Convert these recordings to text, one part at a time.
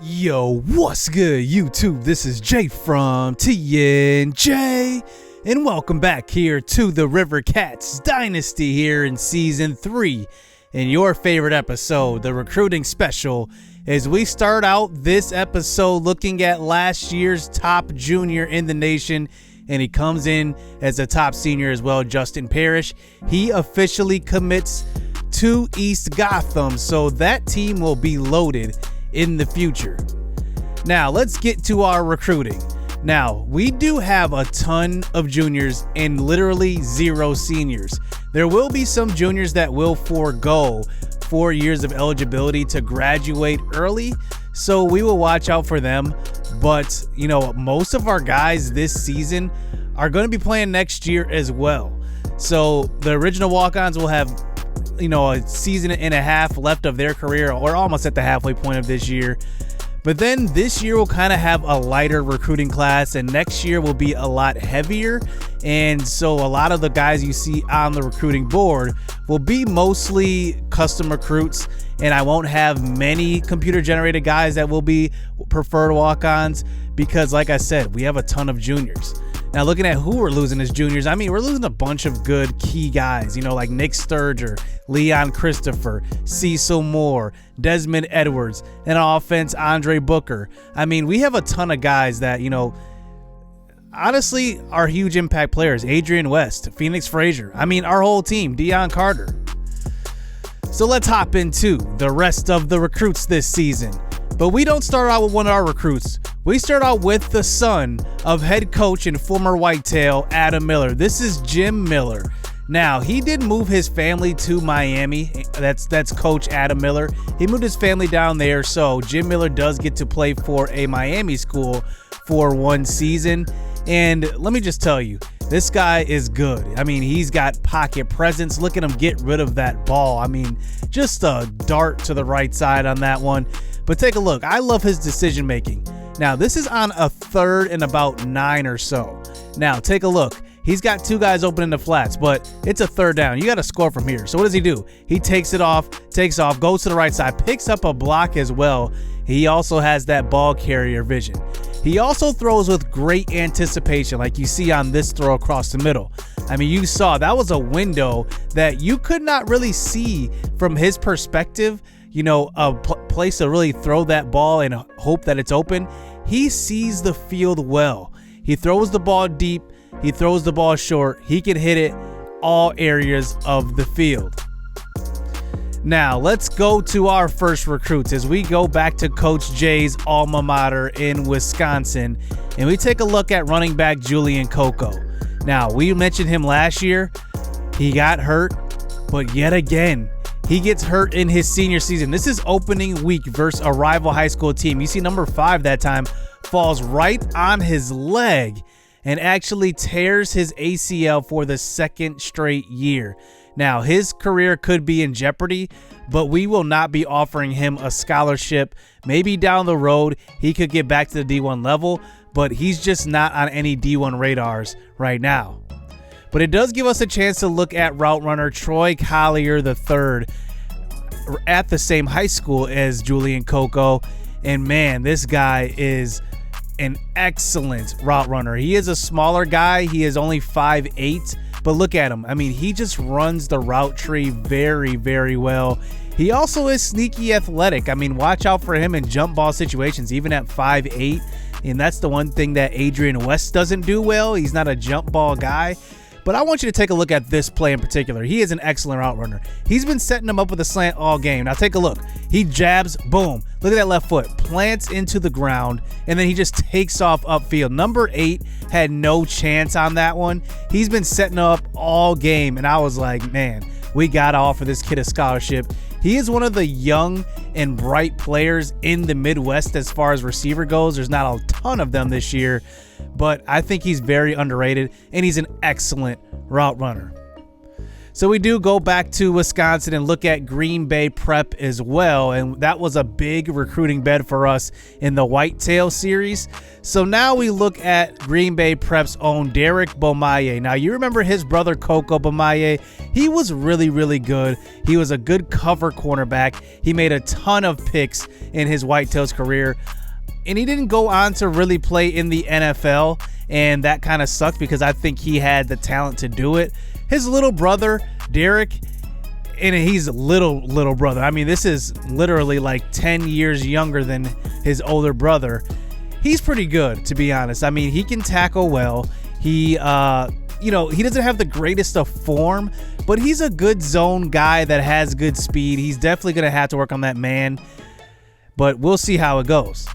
Yo, what's good, YouTube? This is Jay from TNJ, and welcome back here to the Rivercats Dynasty here in Season 3, in your favorite episode, the recruiting special, as we start out this episode looking at last year's top junior in the nation, and he comes in as a top senior as well, Justin Parrish. He officially commits to East Gotham, so that team will be loaded in the future. Now let's get to our recruiting. Now we do have a ton of juniors and literally zero seniors. There will be some juniors that will forego 4 years of eligibility to graduate early, so we will watch out for them. But you know, most of our guys this season are going to be playing next year as well. So the original walk-ons will have, you know, a season and a half left of their career, or almost at the halfway point of this year. But then this year will kind of have a lighter recruiting class, and next year will be a lot heavier. And so a lot of the guys you see on the recruiting board will be mostly custom recruits, and I won't have many computer generated guys that will be preferred walk-ons because, like I said, we have a ton of juniors. Now, looking at who we're losing as juniors, I mean, we're losing a bunch of good key guys, you know, like Nick Sturger, Leon Christopher, Cecil Moore, Desmond Edwards, and on offense, Andre Booker. I mean, we have a ton of guys that, you know, honestly are huge impact players. Adrian West, Phoenix Frazier. I mean, our whole team, Deion Carter. So let's hop into the rest of the recruits this season. But we don't start out with one of our recruits. We start out with the son of head coach and former Whitetail, Adam Miller. This is Jim Miller. Now, he did move his family to Miami. That's Coach Adam Miller. He moved his family down there, so Jim Miller does get to play for a Miami school for one season. And let me just tell you, this guy is good. I mean, he's got pocket presence. Look at him get rid of that ball. I mean, just a dart to the right side on that one. But take a look. I love his decision making. Now, this is on a third and about 9 or so. Now, take a look. He's got two guys open in the flats, but it's a third down. You got to score from here. So what does he do? He takes off, goes to the right side, picks up a block as well. He also has that ball carrier vision. He also throws with great anticipation, like you see on this throw across the middle. I mean, you saw that was a window that you could not really see from his perspective, you know, a place to really throw that ball and hope that it's open. He sees the field well. He throws the ball deep. He throws the ball short. He can hit it all areas of the field. Now, let's go to our first recruits as we go back to Coach Jay's alma mater in Wisconsin, and we take a look at running back Julian Coco. Now, we mentioned him last year. He got hurt, but yet again, he gets hurt in his senior season. This is opening week versus a rival high school team. You see number 5 that time falls right on his leg and actually tears his ACL for the second straight year. Now, his career could be in jeopardy, but we will not be offering him a scholarship. Maybe down the road, he could get back to the D1 level, but he's just not on any D1 radars right now. But it does give us a chance to look at route runner Troy Collier III at the same high school as Julian Coco. And man, this guy is an excellent route runner. He is a smaller guy. He is only 5'8", but look at him. I mean, he just runs the route tree very, very well. He also is sneaky athletic. I mean, watch out for him in jump ball situations, even at 5'8". And that's the one thing that Adrian West doesn't do well. He's not a jump ball guy. But I want you to take a look at this play in particular. He is an excellent route runner. He's been setting him up with a slant all game. Now take a look. He jabs, boom. Look at that left foot. Plants into the ground, and then he just takes off upfield. Number 8 had no chance on that one. He's been setting up all game, and I was like, man, we got to offer this kid a scholarship. He is one of the young and bright players in the Midwest as far as receiver goes. There's not a ton of them this year, but I think he's very underrated, and he's an excellent route runner. So we do go back to Wisconsin and look at Green Bay Prep as well, and that was a big recruiting bed for us in the Whitetail series. So now we look at Green Bay Prep's own Derek Beaumaye. Now you remember his brother Coco Beaumaye. He was really, really good. He was a good cover cornerback. He made a ton of picks in his Whitetails career, and he didn't go on to really play in the NFL, and that kind of sucked because I think he had the talent to do it. His little brother, Derek, and he's a little brother. I mean, this is literally like 10 years younger than his older brother. He's pretty good, to be honest. I mean, he can tackle well. He doesn't have the greatest of form, but he's a good zone guy that has good speed. He's definitely going to have to work on that man, but we'll see how it goes.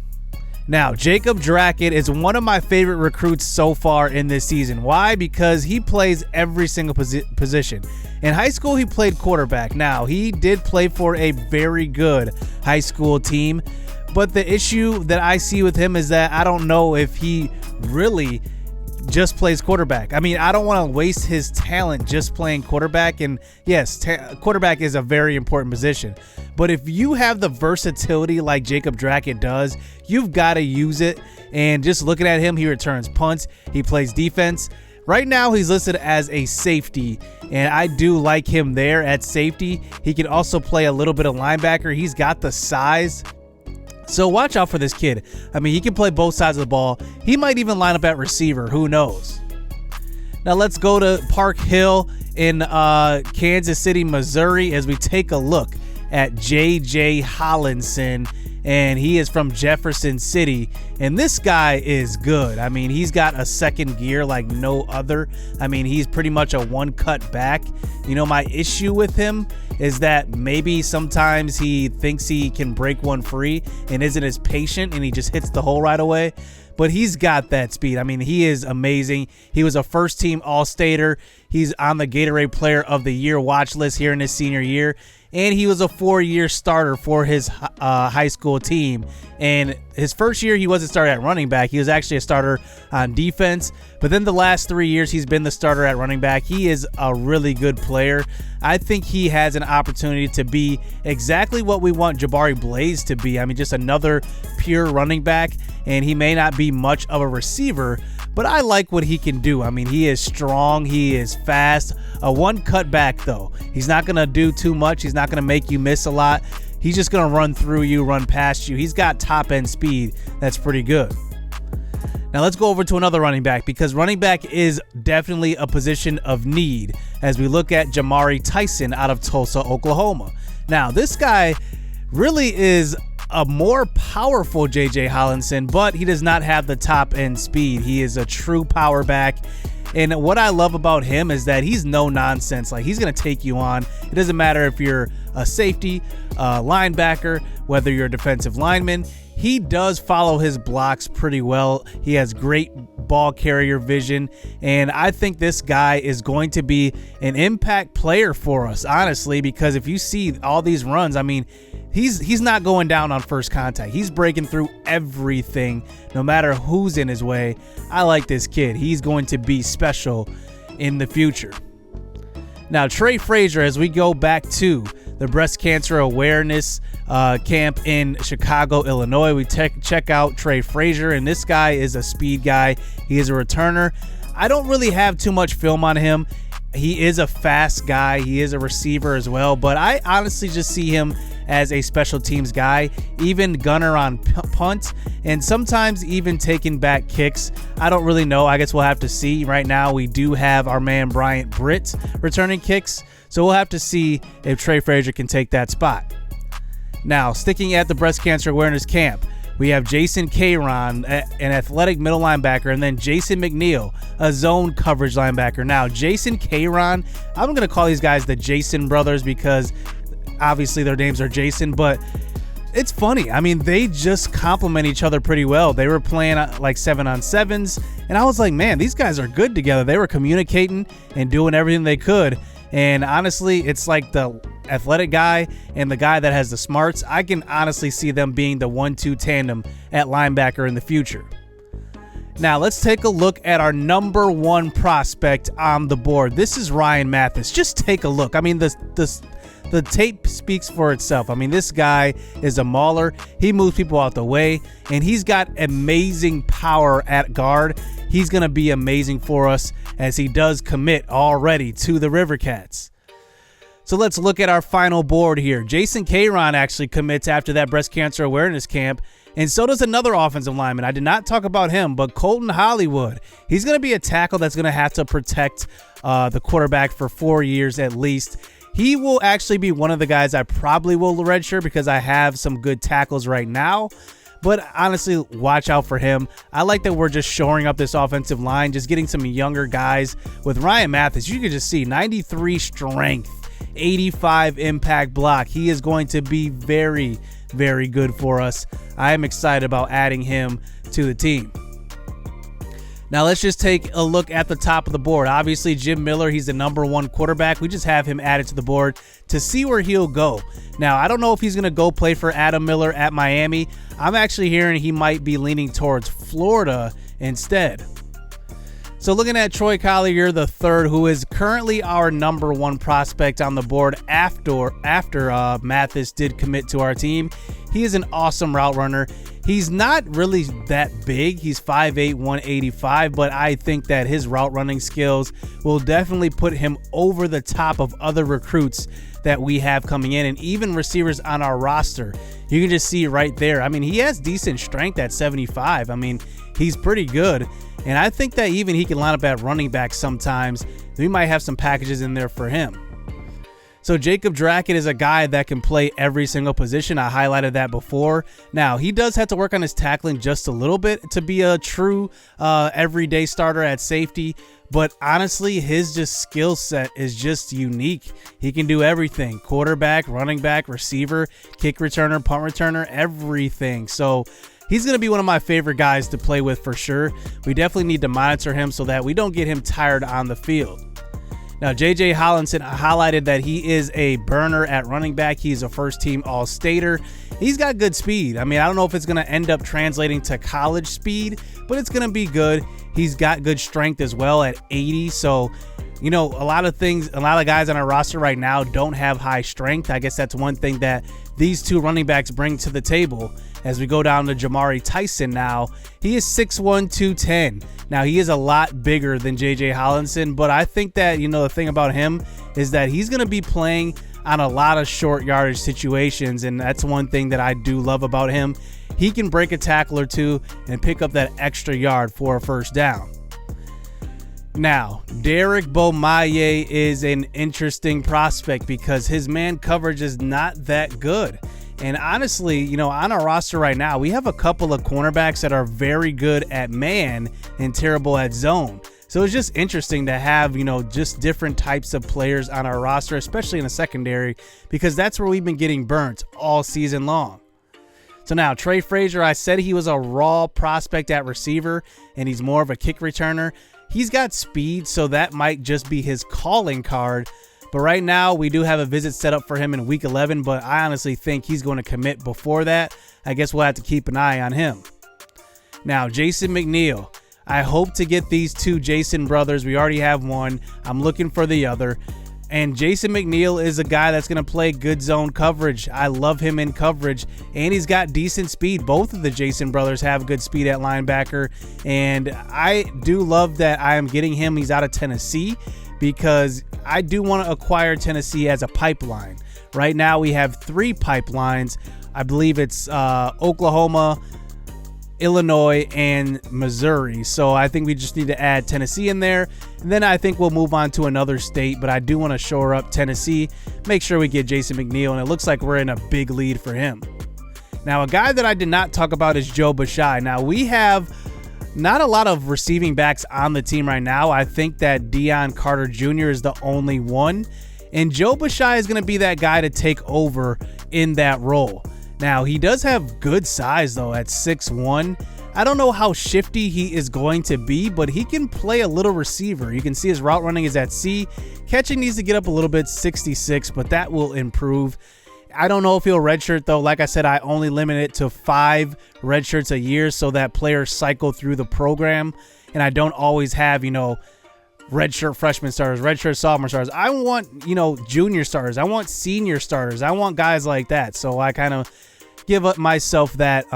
Now, Jacob Drackett is one of my favorite recruits so far in this season. Why? Because he plays every single position. In high school, he played quarterback. Now, he did play for a very good high school team, but the issue that I see with him is that I don't know if he really just plays quarterback. I mean, I don't want to waste his talent just playing quarterback. And yes, quarterback is a very important position. But if you have the versatility like Jacob Drackett does, you've got to use it. And just looking at him, he returns punts. He plays defense. Right now, he's listed as a safety, and I do like him there at safety. He can also play a little bit of linebacker. He's got the size. So watch out for this kid. I mean, he can play both sides of the ball. He might even line up at receiver. Who knows? Now let's go to Park Hill in Kansas City, Missouri, as we take a look at J.J. Hollinson, and he is from Jefferson City, and this guy is good. I mean, he's got a second gear like no other. I mean, he's pretty much a one-cut back. You know, my issue with him is that maybe sometimes he thinks he can break one free and isn't as patient, and he just hits the hole right away. But he's got that speed. I mean, he is amazing. He was a first-team All-Stater. He's on the Gatorade Player of the Year watch list here in his senior year. And he was a 4-year starter for his high school team. And his first year, he wasn't started at running back. He was actually a starter on defense. But then the last 3 years, he's been the starter at running back. He is a really good player. I think he has an opportunity to be exactly what we want Jabari Blaze to be. I mean, just another pure running back. And he may not be much of a receiver, but I like what he can do. I mean, he is strong. He is fast. A one-cut back, though. He's not going to do too much. He's not going to make you miss a lot. He's just going to run through you, run past you. He's got top-end speed. That's pretty good. Now let's go over to another running back, because running back is definitely a position of need as we look at Jamari Tyson out of Tulsa, Oklahoma. Now, this guy really is a more powerful J.J. Hollinson, but he does not have the top-end speed. He is a true power back. And what I love about him is that he's no nonsense. Like, he's going to take you on. It doesn't matter if you're a safety, linebacker, whether you're a defensive lineman. He does follow his blocks pretty well. He has great ball carrier vision, and I think this guy is going to be an impact player for us, honestly, because if you see all these runs, I mean, he's not going down on first contact. He's breaking through everything, no matter who's in his way. I like this kid. He's going to be special in the future. Now, Trey Frazier, as we go back to the breast cancer awareness camp in Chicago, Illinois, we check out Trey Frazier, and this guy is a speed guy. He is a returner. I don't really have too much film on him. He is a fast guy. He is a receiver as well, but I honestly just see him as a special teams guy, even gunner on punt, and sometimes even taking back kicks. I don't really know. I guess we'll have to see. Right now, we do have our man Bryant Britt returning kicks, so we'll have to see if Trey Frazier can take that spot. Now, sticking at the breast cancer awareness camp, we have Jason Caron, an athletic middle linebacker, and then Jason McNeil, a zone coverage linebacker. Now, Jason Caron, I'm going to call these guys the Jason brothers because obviously their names are Jason, but it's funny. I mean, they just complement each other pretty well. They were playing like 7-on-7s, and I was like, man, these guys are good together. They were communicating and doing everything they could. And honestly, it's like the athletic guy and the guy that has the smarts. I can honestly see them being the 1-2 tandem at linebacker in the future. Now let's take a look at our number 1 prospect on the board. This is Ryan Mathis. Just take a look. I mean, the tape speaks for itself. I mean, this guy is a mauler. He moves people out the way, and he's got amazing power at guard. He's going to be amazing for us as he does commit already to the Rivercats. So let's look at our final board here. Jason Caron actually commits after that breast cancer awareness camp, and so does another offensive lineman. I did not talk about him, but Colton Hollywood. He's going to be a tackle that's going to have to protect the quarterback for 4 years at least. He will actually be one of the guys I probably will redshirt because I have some good tackles right now. But honestly, watch out for him. I like that we're just shoring up this offensive line, just getting some younger guys. With Ryan Mathis, you can just see 93 strength, 85 impact block. He is going to be very, very good for us. I am excited about adding him to the team. Now let's just take a look at the top of the board. Obviously, Jim Miller, he's the number 1 quarterback. We just have him added to the board to see where he'll go. Now, I don't know if he's going to go play for Adam Miller at Miami. I'm actually hearing he might be leaning towards Florida instead. So looking at Troy Collier III, who is currently our number 1 prospect on the board after Mathis did commit to our team. He is an awesome route runner. He's not really that big. He's 5'8", 185, but I think that his route running skills will definitely put him over the top of other recruits that we have coming in and even receivers on our roster. You can just see right there. I mean, he has decent strength at 75. I mean, he's pretty good. And I think that even he can line up at running back sometimes. We might have some packages in there for him. So Jacob Drackett is a guy that can play every single position. I highlighted that before. Now, he does have to work on his tackling just a little bit to be a true everyday starter at safety. But honestly, his just skill set is just unique. He can do everything. Quarterback, running back, receiver, kick returner, punt returner, everything. So he's going to be one of my favorite guys to play with for sure. We definitely need to monitor him so that we don't get him tired on the field. Now, J.J. Hollinson highlighted that he is a burner at running back. He's a first-team All-Stater. He's got good speed. I mean, I don't know if it's going to end up translating to college speed, but it's going to be good. He's got good strength as well at 80. So, you know, a lot of guys on our roster right now don't have high strength. I guess that's one thing that these 2 running backs bring to the table. As we go down to Jamari Tyson now, he is 6'1", 210. Now, he is a lot bigger than J.J. Hollinson, but I think that, you know, the thing about him is that he's going to be playing on a lot of short yardage situations, and that's one thing that I do love about him. He can break a tackle or two and pick up that extra yard for a first down. Now, Derek Beaumaye is an interesting prospect because his man coverage is not that good. And honestly, you know, on our roster right now, we have a couple of cornerbacks that are very good at man and terrible at zone. So it's just interesting to have, you know, just different types of players on our roster, especially in the secondary, because that's where we've been getting burnt all season long. So now, Trey Frazier, I said he was a raw prospect at receiver, and he's more of a kick returner. He's got speed, so that might just be his calling card. But right now, we do have a visit set up for him in Week 11, but I honestly think he's going to commit before that. I guess we'll have to keep an eye on him. Now, Jason McNeil. I hope to get these 2 Jason brothers. We already have one. I'm looking for the other. And Jason McNeil is a guy that's going to play good zone coverage. I love him in coverage, and he's got decent speed. Both of the Jason brothers have good speed at linebacker, and I do love that I am getting him. He's out of Tennessee because I do want to acquire Tennessee as a pipeline. Right now we have 3 pipelines. I believe it's Oklahoma, Illinois, and Missouri. So I think we just need to add Tennessee in there. And then I think we'll move on to another state, but I do want to shore up Tennessee, make sure we get Jason McNeil, and it looks like we're in a big lead for him. Now, a guy that I did not talk about is Joe Bashai. Now, we have not a lot of receiving backs on the team right now. I think that Deion Carter Jr. is the only one, and Joe Bashai is going to be that guy to take over in that role. Now, he does have good size, though, at 6'1". I don't know how shifty he is going to be, but he can play a little receiver. You can see his route running is at C. Catching needs to get up a little bit, 66, but that will improve. I don't know if he'll redshirt, though. Like I said, I only limit it to 5 redshirts a year so that players cycle through the program, and I don't always have, redshirt freshman starters, redshirt sophomore starters. I want, junior starters. I want senior starters. I want guys like that. So I kind of give up myself that,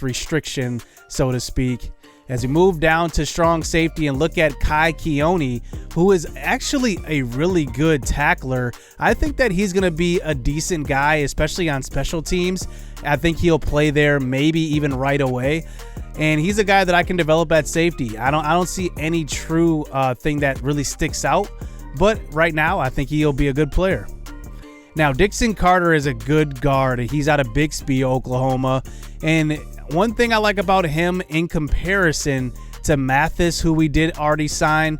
restriction, so to speak. As we move down to strong safety and look at Kai Keone, who is actually a really good tackler. I think that he's going to be a decent guy, especially on special teams. I think he'll play there maybe even right away. And he's a guy that I can develop at safety. I don't see any true thing that really sticks out. But right now, I think he'll be a good player. Now, Dixon Carter is a good guard. He's out of Bixby, Oklahoma. And one thing I like about him in comparison to Mathis, who we did already sign,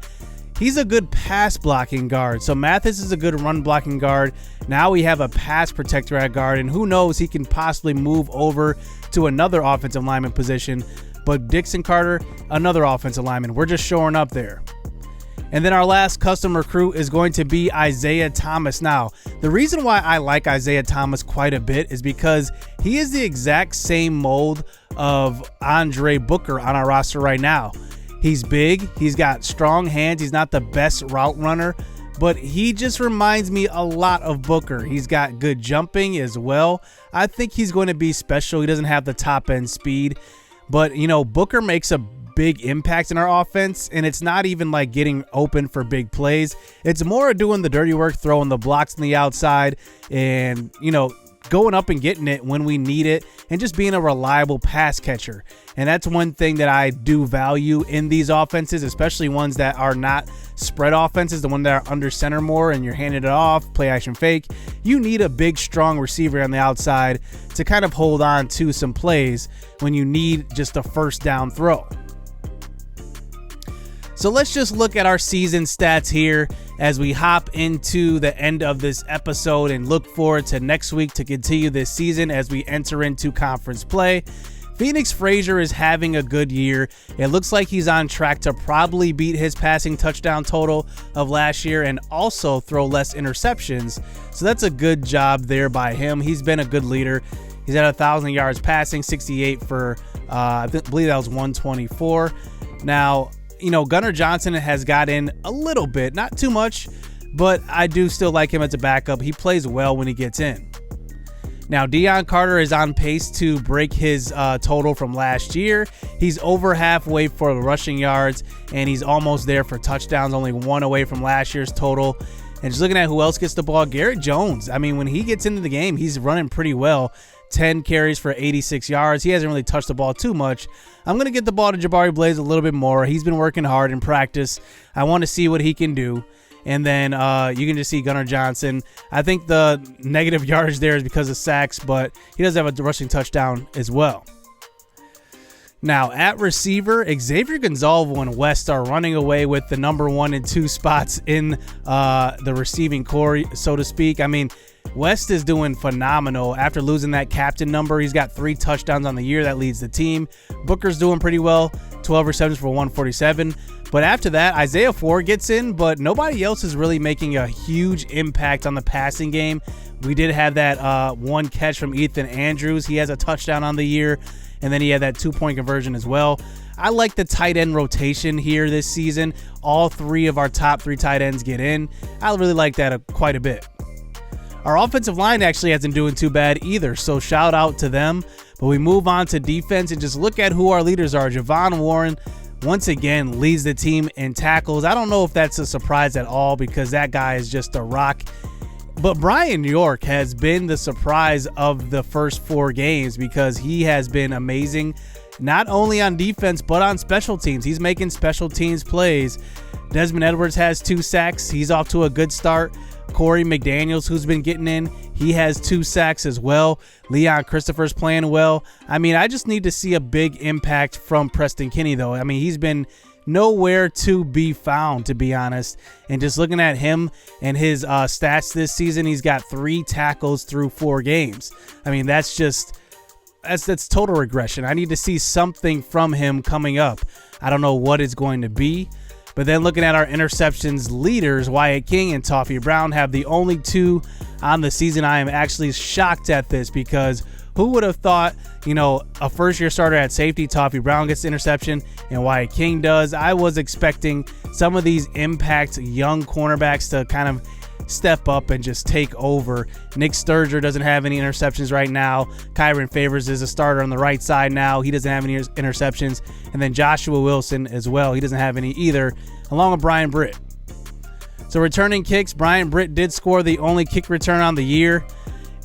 he's a good pass blocking guard. So Mathis is a good run blocking guard. Now we have a pass protector at guard, and who knows, he can possibly move over to another offensive lineman position. But Dixon Carter, another offensive lineman. We're just showing up there. And then our last custom recruit is going to be Isaiah Thomas. Now, the reason why I like Isaiah Thomas quite a bit is because he is the exact same mold of Andre Booker on our roster right now. He's big. He's got strong hands. He's not the best route runner, but he just reminds me a lot of Booker. He's got good jumping as well. I think he's going to be special. He doesn't have the top end speed, but Booker makes a big impact in our offense, and it's not even like getting open for big plays. It's more doing the dirty work, throwing the blocks on the outside, and going up and getting it when we need it, and just being a reliable pass catcher. And that's one thing that I do value in these offenses, especially ones that are not spread offenses, the one that are under center more and you're handing it off, play action fake. You need a big, strong receiver on the outside to kind of hold on to some plays when you need just a first down throw. So let's just look at our season stats here as we hop into the end of this episode and look forward to next week to continue this season as we enter into conference play. Phoenix Frazier is having a good year. It looks like he's on track to probably beat his passing touchdown total of last year and also throw less interceptions. So that's a good job there by him. He's been a good leader. He's at 1,000 yards passing, 68 for, I believe that was 124. Now, Gunnar Johnson has got in a little bit, not too much, but I do still like him as a backup. He plays well when he gets in. Now, Deion Carter is on pace to break his total from last year. He's over halfway for the rushing yards, and he's almost there for touchdowns, only one away from last year's total. And just looking at who else gets the ball, Garrett Jones. I mean, when he gets into the game, he's running pretty well. 10 carries for 86 yards. He hasn't really touched the ball too much. I'm going to get the ball to Jabari Blaze a little bit more. He's been working hard in practice. I want to see what he can do. And then you can just see Gunnar Johnson. I think the negative yardage there is because of sacks, but he does have a rushing touchdown as well. Now, at receiver, Xavier Gonzalvo and West are running away with the number 1 and 2 spots in the receiving core, so to speak. I mean, West is doing phenomenal. After losing that captain number, he's got 3 touchdowns on the year. That leads the team. Booker's doing pretty well, 12 receptions for 147. But after that, Isaiah Ford gets in, but nobody else is really making a huge impact on the passing game. We did have that one catch from Ethan Andrews. He has a touchdown on the year, and then he had that 2-point conversion as well. I like the tight end rotation here this season. All 3 of our top 3 tight ends get in. I really like that quite a bit. Our offensive line actually hasn't doing too bad either, so shout out to them. But we move on to defense and just look at who our leaders are. Javon Warren, once again, leads the team in tackles. I don't know if that's a surprise at all because that guy is just a rock. But Brian York has been the surprise of the first 4 games because he has been amazing, not only on defense, but on special teams. He's making special teams plays. Desmond Edwards has 2 sacks. He's off to a good start. Corey McDaniels, who's been getting in, he has 2 sacks as well. Leon Christopher's playing well. I mean, I just need to see a big impact from Preston Kinney, though. I mean, he's been nowhere to be found, to be honest. And just looking at him and his stats this season, he's got 3 tackles through 4 games. I mean, that's total regression. I need to see something from him coming up. I don't know what it's going to be, But then looking at our interceptions leaders, Wyatt King and Toffee Brown have the only 2 on the season. I am actually shocked at this because who would have thought, a first-year starter at safety, Toffee Brown gets the interception and Wyatt King does. I was expecting some of these impact young cornerbacks to kind of step up and just take over. Nick Sturger doesn't have any interceptions right now. Kyron Favors is a starter on the right side now. He doesn't have any interceptions. And then Joshua Wilson as well. He doesn't have any either, along with Brian Britt. So returning kicks, Brian Britt did score the only kick return on the year.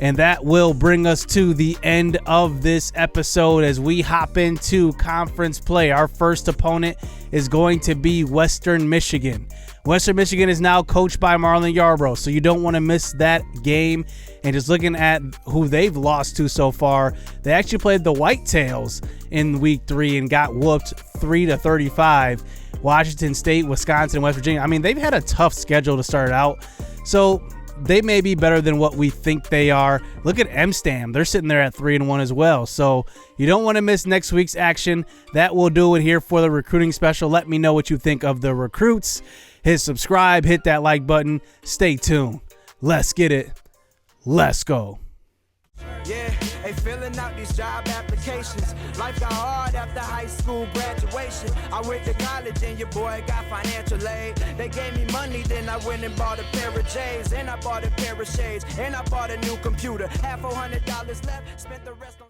And that will bring us to the end of this episode as we hop into conference play. Our first opponent is going to be Western Michigan. Western Michigan is now coached by Marlon Yarbrough, so you don't want to miss that game. And just looking at who they've lost to so far, they actually played the Whitetails in week 3 and got whooped 3-35. Washington State, Wisconsin, West Virginia. I mean, they've had a tough schedule to start out, so they may be better than what we think they are. Look at M-Stam. They're sitting there at 3-1 as well. So you don't want to miss next week's action. That will do it here for the recruiting special. Let me know what you think of the recruits. Hit subscribe, hit that like button. Stay tuned. Let's get it. Let's go. Yeah, they filling out these job applications. Life got hard after high school graduation. I went to college and your boy got financial aid. They gave me money, then I went and bought a pair of J's. And I bought a pair of shades. And I bought a new computer. Had $400 left, spent the rest on